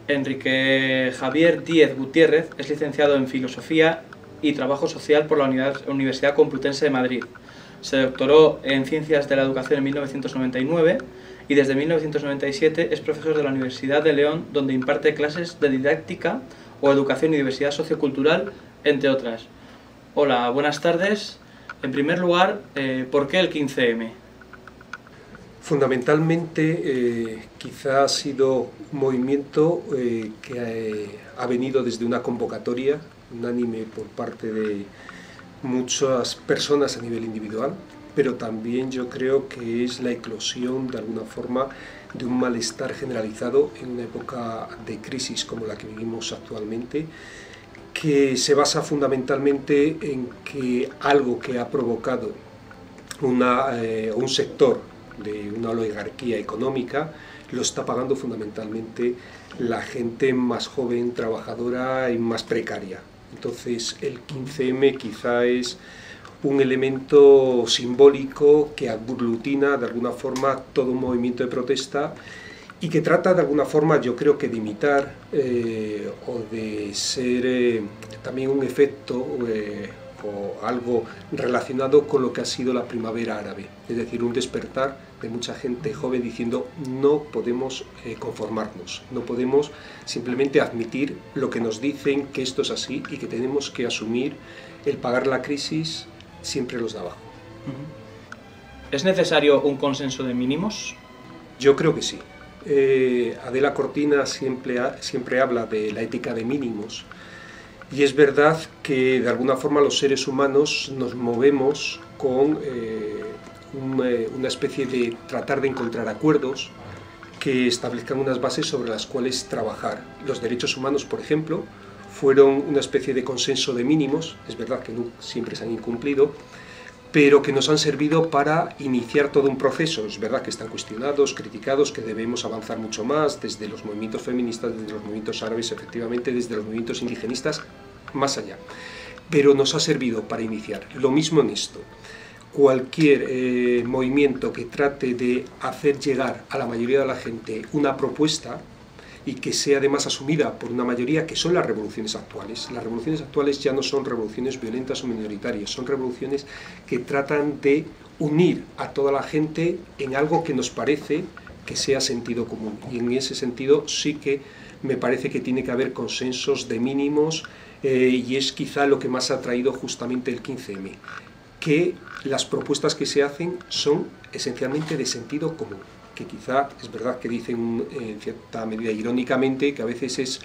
Enrique Javier Díez Gutiérrez es licenciado en Filosofía y Trabajo Social por la Universidad Complutense de Madrid. Se doctoró en Ciencias de la Educación en 1999 y desde 1997 es profesor de la Universidad de León, donde imparte clases de didáctica o educación y diversidad sociocultural, entre otras. Hola, buenas tardes. En primer lugar, ¿por qué el 15M? Fundamentalmente, quizá ha sido un movimiento que ha venido desde una convocatoria unánime por parte de muchas personas a nivel individual, pero también yo creo que es la eclosión de alguna forma de un malestar generalizado en una época de crisis como la que vivimos actualmente, que se basa fundamentalmente en que algo que ha provocado un sector de una oligarquía económica lo está pagando fundamentalmente la gente más joven, trabajadora y más precaria. Entonces el 15M quizá es un elemento simbólico que aglutina de alguna forma todo un movimiento de protesta y que trata de alguna forma, yo creo que de imitar o de ser también un efecto o algo relacionado con lo que ha sido la primavera árabe, es decir, un despertar de mucha gente joven diciendo no podemos conformarnos, no podemos simplemente admitir lo que nos dicen que esto es así y que tenemos que asumir el pagar la crisis siempre los de abajo. ¿Es necesario un consenso de mínimos? Yo creo que sí. Adela Cortina siempre habla de la ética de mínimos. Y es verdad que de alguna forma los seres humanos nos movemos con una especie de tratar de encontrar acuerdos que establezcan unas bases sobre las cuales trabajar. Los derechos humanos, por ejemplo, fueron una especie de consenso de mínimos, es verdad que no siempre se han incumplido, pero que nos han servido para iniciar todo un proceso. Es verdad que están cuestionados, criticados, que debemos avanzar mucho más desde los movimientos feministas, desde los movimientos árabes, efectivamente, desde los movimientos indigenistas, más allá. Pero nos ha servido para iniciar. Lo mismo en esto. Cualquier movimiento que trate de hacer llegar a la mayoría de la gente una propuesta y que sea además asumida por una mayoría, que son las revoluciones actuales. Las revoluciones actuales ya no son revoluciones violentas o minoritarias, son revoluciones que tratan de unir a toda la gente en algo que nos parece que sea sentido común. Y en ese sentido sí que me parece que tiene que haber consensos de mínimos y es quizá lo que más ha traído justamente el 15M, que las propuestas que se hacen son esencialmente de sentido común, que quizá es verdad que dicen en cierta medida irónicamente que a veces es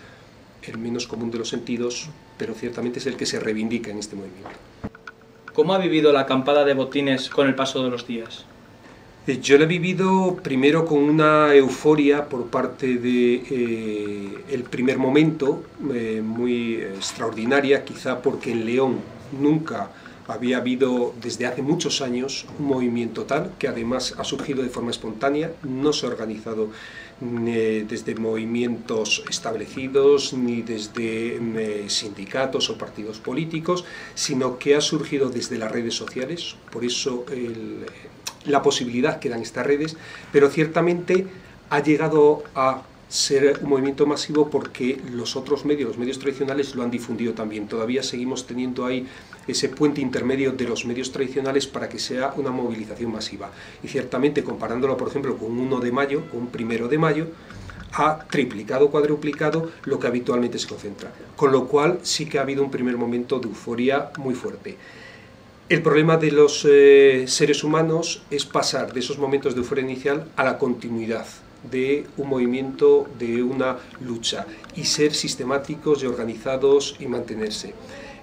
el menos común de los sentidos, pero ciertamente es el que se reivindica en este movimiento. ¿Cómo ha vivido la acampada de botines con el paso de los días? Yo lo he vivido primero con una euforia por parte de el primer momento, muy extraordinaria, quizá porque en León nunca había habido desde hace muchos años un movimiento tal, que además ha surgido de forma espontánea, no se ha organizado desde movimientos establecidos ni desde sindicatos o partidos políticos, sino que ha surgido desde las redes sociales, por eso la posibilidad que dan estas redes, pero ciertamente ha llegado a ser un movimiento masivo porque los otros medios, los medios tradicionales lo han difundido también. Todavía seguimos teniendo ahí ese puente intermedio de los medios tradicionales para que sea una movilización masiva. Y ciertamente, comparándolo, por ejemplo, con un 1 de mayo, con un 1 de mayo, ha triplicado, cuadruplicado lo que habitualmente se concentra. Con lo cual sí que ha habido un primer momento de euforia muy fuerte. El problema de los seres humanos es pasar de esos momentos de euforia inicial a la continuidad de un movimiento, de una lucha, y ser sistemáticos y organizados y mantenerse.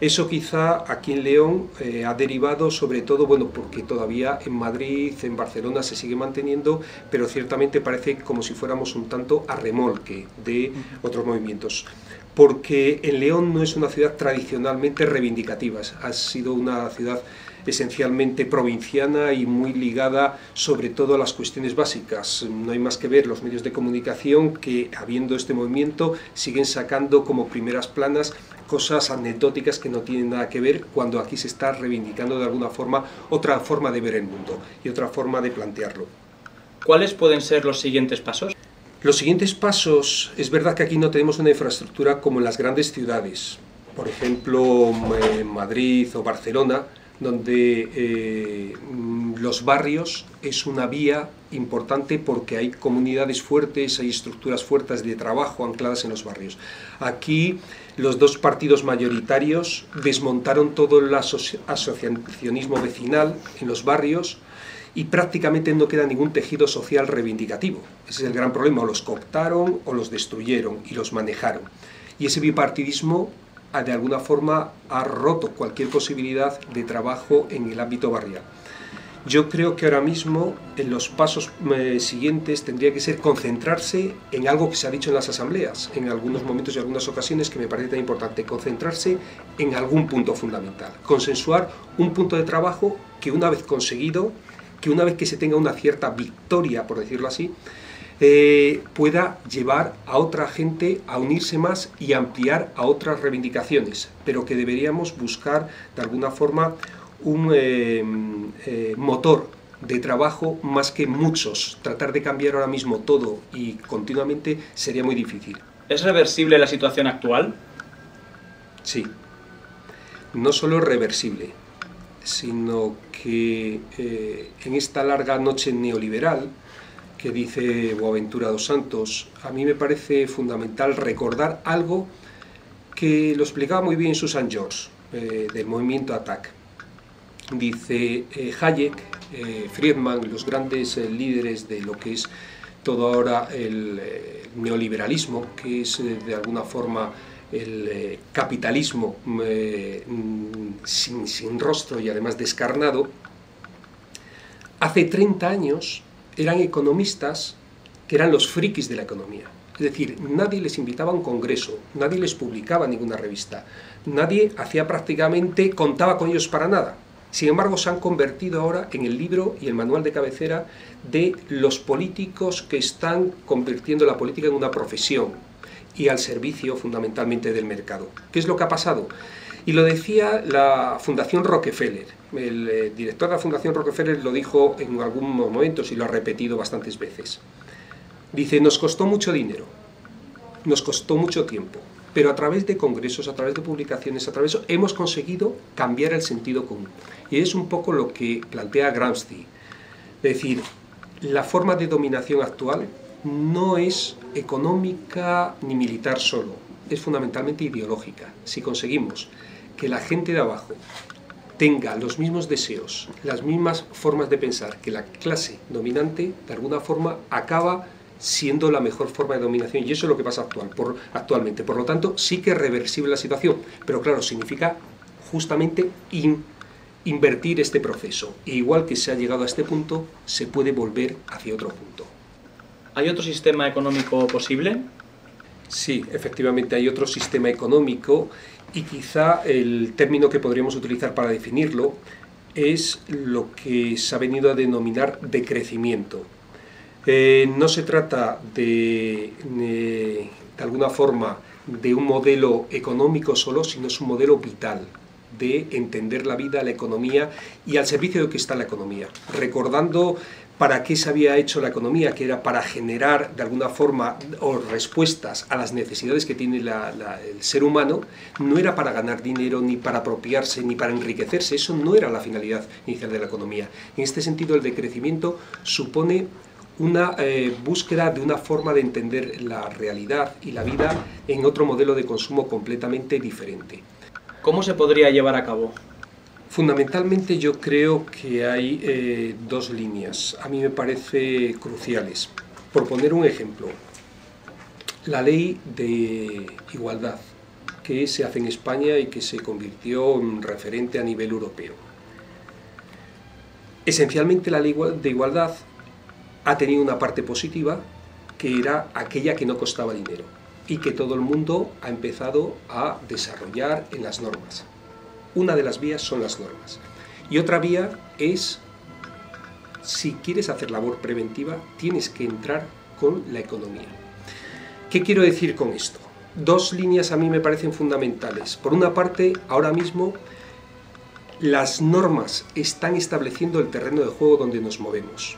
Eso quizá aquí en León ha derivado sobre todo, bueno, porque todavía en Madrid, en Barcelona se sigue manteniendo, pero ciertamente parece como si fuéramos un tanto a remolque de otros movimientos. Porque en León no es una ciudad tradicionalmente reivindicativa, ha sido una ciudad esencialmente provinciana y muy ligada sobre todo a las cuestiones básicas. No hay más que ver los medios de comunicación que, habiendo este movimiento, siguen sacando como primeras planas cosas anecdóticas que no tienen nada que ver, cuando aquí se está reivindicando de alguna forma otra forma de ver el mundo y otra forma de plantearlo. ¿Cuáles pueden ser los siguientes pasos? Los siguientes pasos, es verdad que aquí no tenemos una infraestructura como en las grandes ciudades, por ejemplo Madrid o Barcelona, donde los barrios es una vía importante porque hay comunidades fuertes, hay estructuras fuertes de trabajo ancladas en los barrios. Aquí los dos partidos mayoritarios desmontaron todo el asociacionismo vecinal en los barrios y prácticamente no queda ningún tejido social reivindicativo. Ese es el gran problema, o los cooptaron o los destruyeron y los manejaron. Y ese bipartidismo de alguna forma ha roto cualquier posibilidad de trabajo en el ámbito barrial. Yo creo que ahora mismo en los pasos siguientes tendría que ser concentrarse en algo que se ha dicho en las asambleas, en algunos momentos y algunas ocasiones, que me parece tan importante, concentrarse en algún punto fundamental, consensuar un punto de trabajo que una vez conseguido, que una vez que se tenga una cierta victoria, por decirlo así, pueda llevar a otra gente a unirse más y ampliar a otras reivindicaciones, pero que deberíamos buscar de alguna forma un motor de trabajo más que muchos. Tratar de cambiar ahora mismo todo y continuamente sería muy difícil. ¿Es reversible la situación actual? Sí, no solo es reversible, sino que en esta larga noche neoliberal que dice Boaventura dos Santos, a mí me parece fundamental recordar algo que lo explicaba muy bien Susan George, del movimiento ATTAC. Dice Hayek, Friedman, los grandes líderes de lo que es todo ahora el neoliberalismo, que es de alguna forma el capitalismo sin rostro y además descarnado, hace 30 años eran economistas que eran los frikis de la economía. Es decir, nadie les invitaba a un congreso, nadie les publicaba ninguna revista, nadie hacía prácticamente, contaba con ellos para nada. Sin embargo, se han convertido ahora en el libro y el manual de cabecera de los políticos que están convirtiendo la política en una profesión y al servicio fundamentalmente del mercado. ¿Qué es lo que ha pasado? Y lo decía la Fundación Rockefeller. El director de la Fundación Rockefeller lo dijo en algunos momentos y lo ha repetido bastantes veces. Dice, nos costó mucho dinero, nos costó mucho tiempo, pero a través de congresos, a través de publicaciones, a través de eso, hemos conseguido cambiar el sentido común. Y es un poco lo que plantea Gramsci. Es decir, la forma de dominación actual no es económica ni militar solo, es fundamentalmente ideológica. Si conseguimos que la gente de abajo tenga los mismos deseos, las mismas formas de pensar que la clase dominante, de alguna forma acaba siendo la mejor forma de dominación, y eso es lo que pasa actualmente. Por lo tanto, sí que es reversible la situación, pero claro, significa justamente invertir este proceso. E igual que se ha llegado a este punto, se puede volver hacia otro punto. ¿Hay otro sistema económico posible? Sí, efectivamente hay otro sistema económico, y quizá el término que podríamos utilizar para definirlo es lo que se ha venido a denominar decrecimiento. No se trata de alguna forma de un modelo económico solo, sino es un modelo vital de entender la vida, la economía y al servicio de lo que está la economía. Recordando para qué se había hecho la economía, que era para generar de alguna forma respuestas a las necesidades que tiene el ser humano, no era para ganar dinero, ni para apropiarse, ni para enriquecerse. Eso no era la finalidad inicial de la economía. En este sentido, el decrecimiento supone una búsqueda de una forma de entender la realidad y la vida en otro modelo de consumo completamente diferente. ¿Cómo se podría llevar a cabo? Fundamentalmente yo creo que hay dos líneas, a mí me parece cruciales. Por poner un ejemplo, la ley de igualdad que se hace en España y que se convirtió en referente a nivel europeo. Esencialmente la ley de igualdad ha tenido una parte positiva, que era aquella que no costaba dinero y que todo el mundo ha empezado a desarrollar en las normas. Una de las vías son las normas. Y otra vía es, si quieres hacer labor preventiva, tienes que entrar con la economía. ¿Qué quiero decir con esto? Dos líneas a mí me parecen fundamentales. Por una parte, ahora mismo, las normas están estableciendo el terreno de juego donde nos movemos.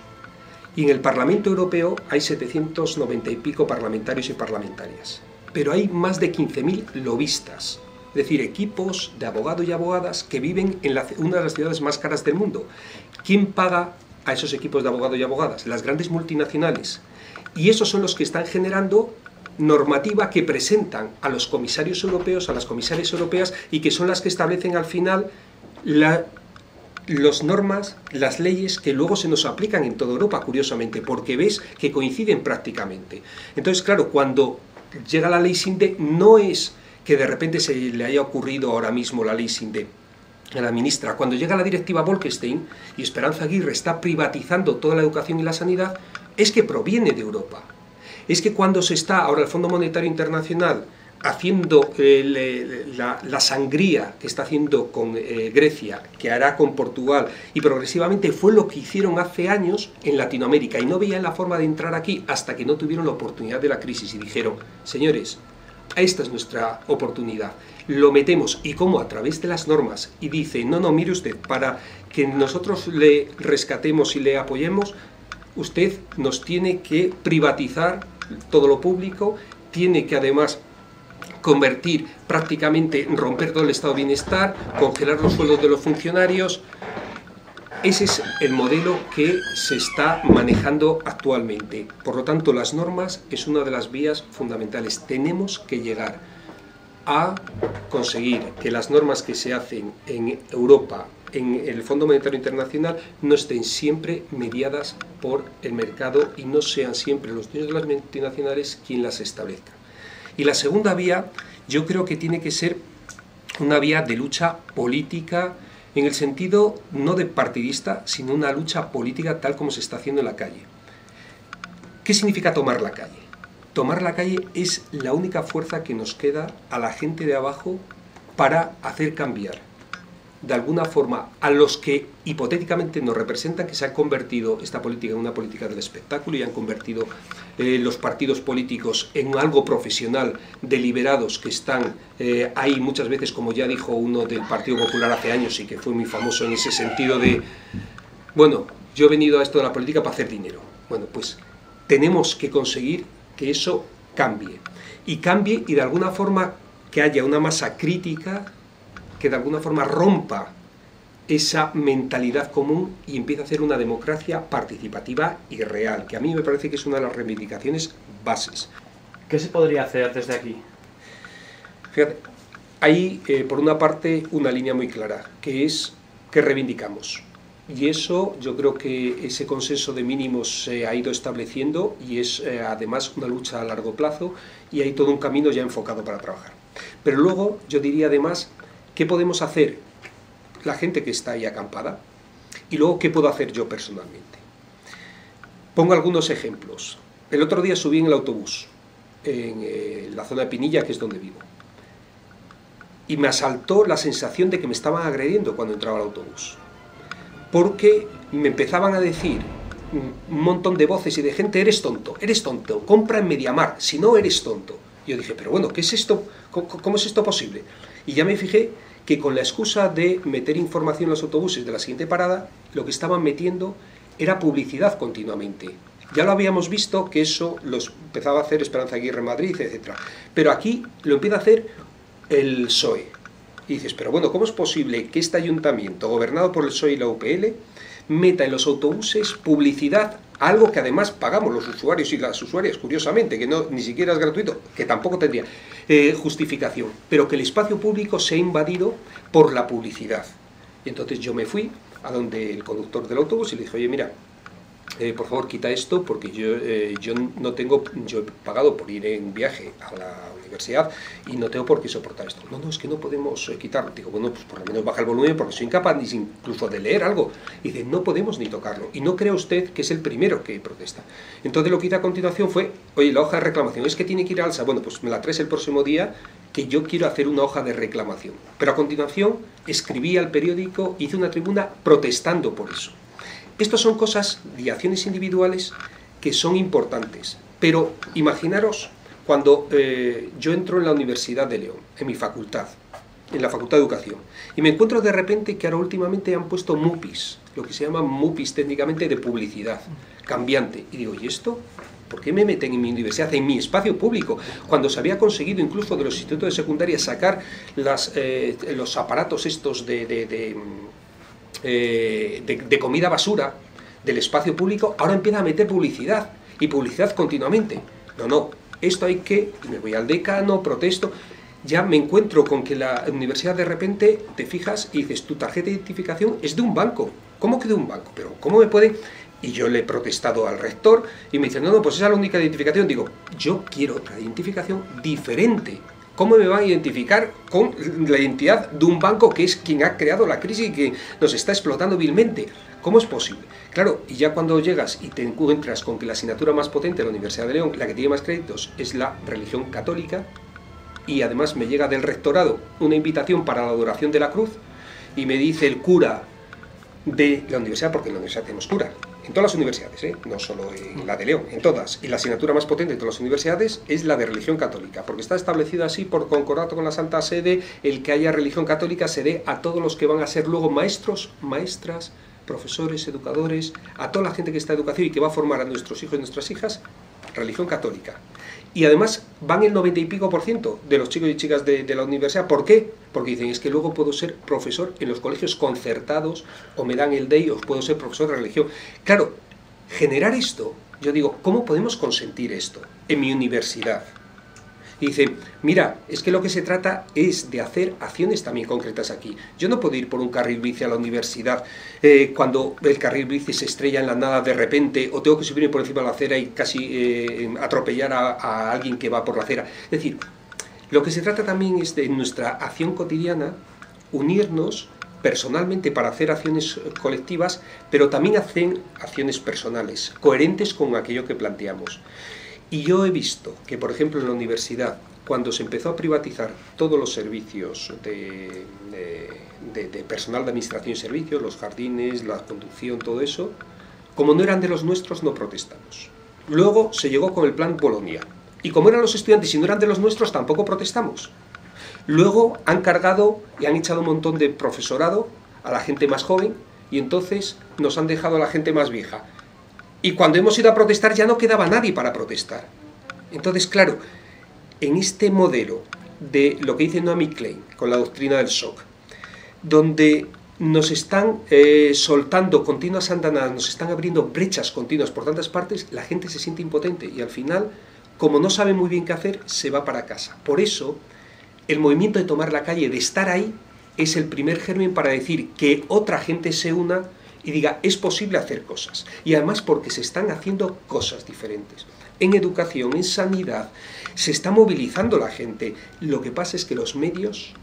Y en el Parlamento Europeo hay 790 y pico parlamentarios y parlamentarias. Pero hay más de 15.000 lobistas, es decir, equipos de abogados y abogadas que viven en una de las ciudades más caras del mundo. ¿Quién paga a esos equipos de abogados y abogadas? Las grandes multinacionales. Y esos son los que están generando normativa que presentan a los comisarios europeos, a las comisarias europeas, y que son las que establecen al final las normas, las leyes que luego se nos aplican en toda Europa, curiosamente, porque ves que coinciden prácticamente. Entonces, claro, cuando llega la ley Sinde, no es que de repente se le haya ocurrido ahora mismo la ley Sinde a la ministra. Cuando llega la directiva Bolkestein y Esperanza Aguirre está privatizando toda la educación y la sanidad, es que proviene de Europa. Es que cuando se está ahora el Fondo Monetario Internacional haciendo la sangría que está haciendo con Grecia, que hará con Portugal, y progresivamente fue lo que hicieron hace años en Latinoamérica, y no veían la forma de entrar aquí hasta que no tuvieron la oportunidad de la crisis y dijeron, señores, esta es nuestra oportunidad, lo metemos, y como a través de las normas, y dice, no, mire usted, para que nosotros le rescatemos y le apoyemos, usted nos tiene que privatizar todo lo público, tiene que además convertir prácticamente, romper todo el estado de bienestar, congelar los sueldos de los funcionarios. Ese es el modelo que se está manejando actualmente. Por lo tanto, las normas es una de las vías fundamentales. Tenemos que llegar a conseguir que las normas que se hacen en Europa, en el Fondo Monetario Internacional, no estén siempre mediadas por el mercado y no sean siempre los dueños de las multinacionales quien las establezcan. Y la segunda vía, yo creo que tiene que ser una vía de lucha política, en el sentido no de partidista, sino una lucha política tal como se está haciendo en la calle. ¿Qué significa tomar la calle? Tomar la calle es la única fuerza que nos queda a la gente de abajo para hacer cambiar de alguna forma a los que hipotéticamente nos representan, que se ha convertido esta política en una política del espectáculo y han convertido los partidos políticos en algo profesional, deliberados, que están ahí muchas veces, como ya dijo uno del Partido Popular hace años y que fue muy famoso en ese sentido de, bueno, yo he venido a esto de la política para hacer dinero. Bueno, pues tenemos que conseguir que eso cambie y de alguna forma que haya una masa crítica que de alguna forma rompa esa mentalidad común y empiece a hacer una democracia participativa y real, que a mí me parece que es una de las reivindicaciones bases. ¿Qué se podría hacer desde aquí? Fíjate, hay por una parte una línea muy clara, que es que reivindicamos. Y eso, yo creo que ese consenso de mínimos se ha ido estableciendo y es además una lucha a largo plazo y hay todo un camino ya enfocado para trabajar. Pero luego yo diría además, ¿qué podemos hacer la gente que está ahí acampada? Y luego, ¿qué puedo hacer yo personalmente? Pongo algunos ejemplos. El otro día subí en el autobús, en la zona de Pinilla, que es donde vivo. Y me asaltó la sensación de que me estaban agrediendo cuando entraba al autobús. Porque me empezaban a decir un montón de voces y de gente, eres tonto, compra en Mediamar, si no eres tonto. Yo dije, pero bueno, ¿qué es esto? ¿Cómo es esto posible? Y ya me fijé que con la excusa de meter información en los autobuses de la siguiente parada, lo que estaban metiendo era publicidad continuamente. Ya lo habíamos visto que eso lo empezaba a hacer Esperanza Aguirre en Madrid, etc. Pero aquí lo empieza a hacer el PSOE. Y dices, pero bueno, ¿cómo es posible que este ayuntamiento, gobernado por el PSOE y la UPL, meta en los autobuses publicidad, algo que además pagamos los usuarios y las usuarias, curiosamente, que no, ni siquiera es gratuito, que tampoco tendría justificación, pero que el espacio público se ha invadido por la publicidad? Y entonces yo me fui a donde el conductor del autobús y le dije, oye, mira, por favor quita esto porque yo no tengo, yo he pagado por ir en viaje a la universidad y no tengo por qué soportar esto. No, es que no podemos quitarlo. Digo, bueno, pues por lo menos baja el volumen porque soy incapaz ni incluso de leer algo. Y dice, no podemos ni tocarlo. Y no crea usted que es el primero que protesta. Entonces lo que hice a continuación fue, oye, la hoja de reclamación, es que tiene que ir a alza. Bueno, pues me la traes el próximo día que yo quiero hacer una hoja de reclamación. Pero a continuación escribí al periódico, hice una tribuna protestando por eso. Estas son cosas y acciones individuales que son importantes, pero imaginaros cuando yo entro en la Universidad de León, en mi facultad, en la Facultad de Educación, y me encuentro de repente que ahora últimamente han puesto MUPIs, lo que se llama MUPIs técnicamente de publicidad, cambiante, y digo, ¿y esto? ¿Por qué me meten en mi universidad, en mi espacio público? Cuando se había conseguido incluso de los institutos de secundaria sacar los aparatos estos de comida basura del espacio público, ahora empieza a meter publicidad, y publicidad continuamente. No, esto hay que, me voy al decano, protesto, ya me encuentro con que la universidad de repente te fijas y dices, tu tarjeta de identificación es de un banco. ¿Cómo que de un banco? Pero ¿cómo me puede...? Y yo le he protestado al rector y me dice, no, pues esa es la única identificación. Digo, yo quiero otra identificación diferente. ¿Cómo me van a identificar con la identidad de un banco que es quien ha creado la crisis y que nos está explotando vilmente? ¿Cómo es posible? Claro, y ya cuando llegas y te encuentras con que la asignatura más potente de la Universidad de León, la que tiene más créditos, es la religión católica, y además me llega del rectorado una invitación para la adoración de la cruz, y me dice el cura de la universidad, porque en la universidad tenemos cura, en todas las universidades, no solo en la de León, en todas, y la asignatura más potente de todas las universidades es la de religión católica, porque está establecido así por concordato con la Santa Sede, el que haya religión católica se dé a todos los que van a ser luego maestros, maestras, profesores, educadores, a toda la gente que está en educación y que va a formar a nuestros hijos y nuestras hijas, religión católica. Y además van el 90 y pico % de los chicos y chicas de la universidad. ¿Por qué? Porque dicen, es que luego puedo ser profesor en los colegios concertados, o me dan el DEI, o puedo ser profesor de religión. Claro, generar esto, yo digo, ¿cómo podemos consentir esto en mi universidad? Y dice, mira, es que lo que se trata es de hacer acciones también concretas aquí. Yo no puedo ir por un carril bici a la universidad cuando el carril bici se estrella en la nada de repente, o tengo que subirme por encima de la acera y casi atropellar a alguien que va por la acera. Es decir, lo que se trata también es de, en nuestra acción cotidiana, unirnos personalmente para hacer acciones colectivas, pero también hacer acciones personales, coherentes con aquello que planteamos. Y yo he visto que, por ejemplo, en la universidad, cuando se empezó a privatizar todos los servicios de personal de administración y servicios, los jardines, la conducción, todo eso, como no eran de los nuestros, no protestamos. Luego se llegó con el plan Bolonia, y como eran los estudiantes y no eran de los nuestros, tampoco protestamos. Luego han cargado y han echado un montón de profesorado a la gente más joven, y entonces nos han dejado a la gente más vieja. Y cuando hemos ido a protestar ya no quedaba nadie para protestar. Entonces, claro, en este modelo de lo que dice Naomi Klein con la doctrina del shock, donde nos están soltando continuas andanadas, nos están abriendo brechas continuas por tantas partes, la gente se siente impotente y al final, como no sabe muy bien qué hacer, se va para casa. Por eso, el movimiento de tomar la calle, de estar ahí, es el primer germen para decir que otra gente se una y diga, es posible hacer cosas. Y además porque se están haciendo cosas diferentes. En educación, en sanidad, se está movilizando la gente. Lo que pasa es que los medios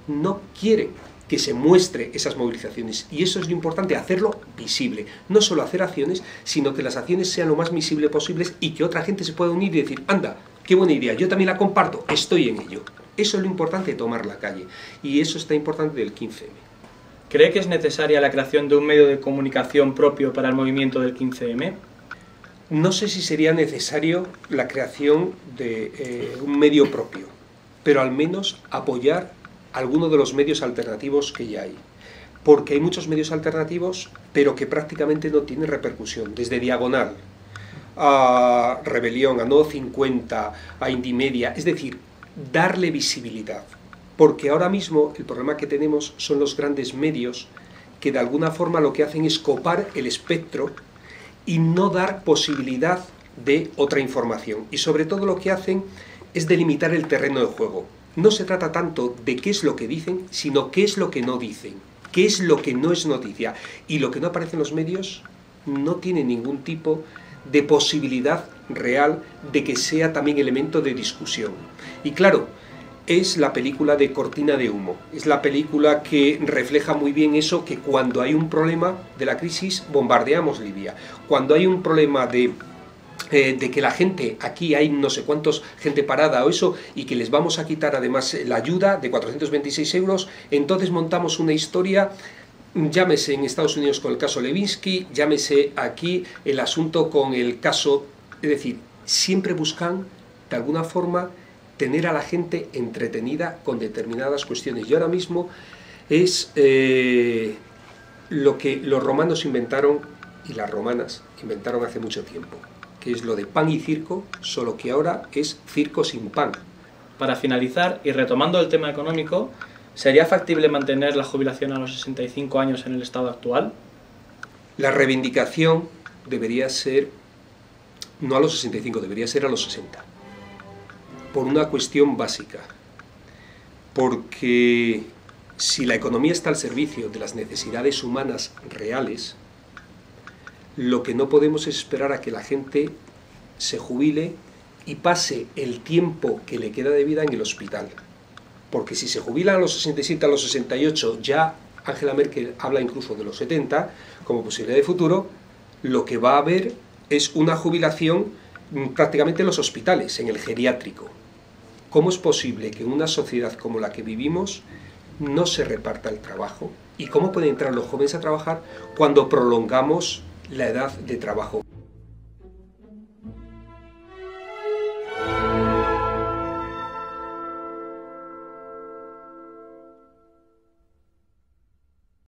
no quieren que se muestre esas movilizaciones. Y eso es lo importante, hacerlo visible. No solo hacer acciones, sino que las acciones sean lo más visibles posibles y que otra gente se pueda unir y decir, anda, qué buena idea, yo también la comparto, estoy en ello. Eso es lo importante de tomar la calle. Y eso está importante del 15M. ¿Cree que es necesaria la creación de un medio de comunicación propio para el movimiento del 15M? No sé si sería necesario la creación de un medio propio, pero al menos apoyar alguno de los medios alternativos que ya hay. Porque hay muchos medios alternativos, pero que prácticamente no tienen repercusión. Desde Diagonal, a Rebelión, a Nodo 50, a Indimedia, es decir, darle visibilidad. Porque ahora mismo el problema que tenemos son los grandes medios que de alguna forma lo que hacen es copar el espectro y no dar posibilidad de otra información. Y sobre todo lo que hacen es delimitar el terreno de juego. No se trata tanto de qué es lo que dicen, sino qué es lo que no dicen, qué es lo que no es noticia. Y lo que no aparece en los medios no tiene ningún tipo de posibilidad real de que sea también elemento de discusión. Y claro, es la película de Cortina de Humo, es la película que refleja muy bien eso, que cuando hay un problema de la crisis bombardeamos Libia, cuando hay un problema de que la gente, aquí hay no sé cuántos gente parada o eso, y que les vamos a quitar además la ayuda de 426 euros, entonces montamos una historia, llámese en Estados Unidos con el caso Levinsky, llámese aquí el asunto con el caso, es decir, siempre buscan de alguna forma tener a la gente entretenida con determinadas cuestiones. Y ahora mismo es lo que los romanos inventaron y las romanas inventaron hace mucho tiempo, que es lo de pan y circo, solo que ahora es circo sin pan. Para finalizar, y retomando el tema económico, ¿sería factible mantener la jubilación a los 65 años en el estado actual? La reivindicación debería ser, no a los 65, debería ser a los 60. Por una cuestión básica. Porque si la economía está al servicio de las necesidades humanas reales, lo que no podemos es esperar a que la gente se jubile y pase el tiempo que le queda de vida en el hospital. Porque si se jubilan a los 67, a los 68, ya Angela Merkel habla incluso de los 70 como posibilidad de futuro, lo que va a haber es una jubilación prácticamente en los hospitales, en el geriátrico. ¿Cómo es posible que en una sociedad como la que vivimos no se reparta el trabajo? ¿Y cómo pueden entrar los jóvenes a trabajar cuando prolongamos la edad de trabajo?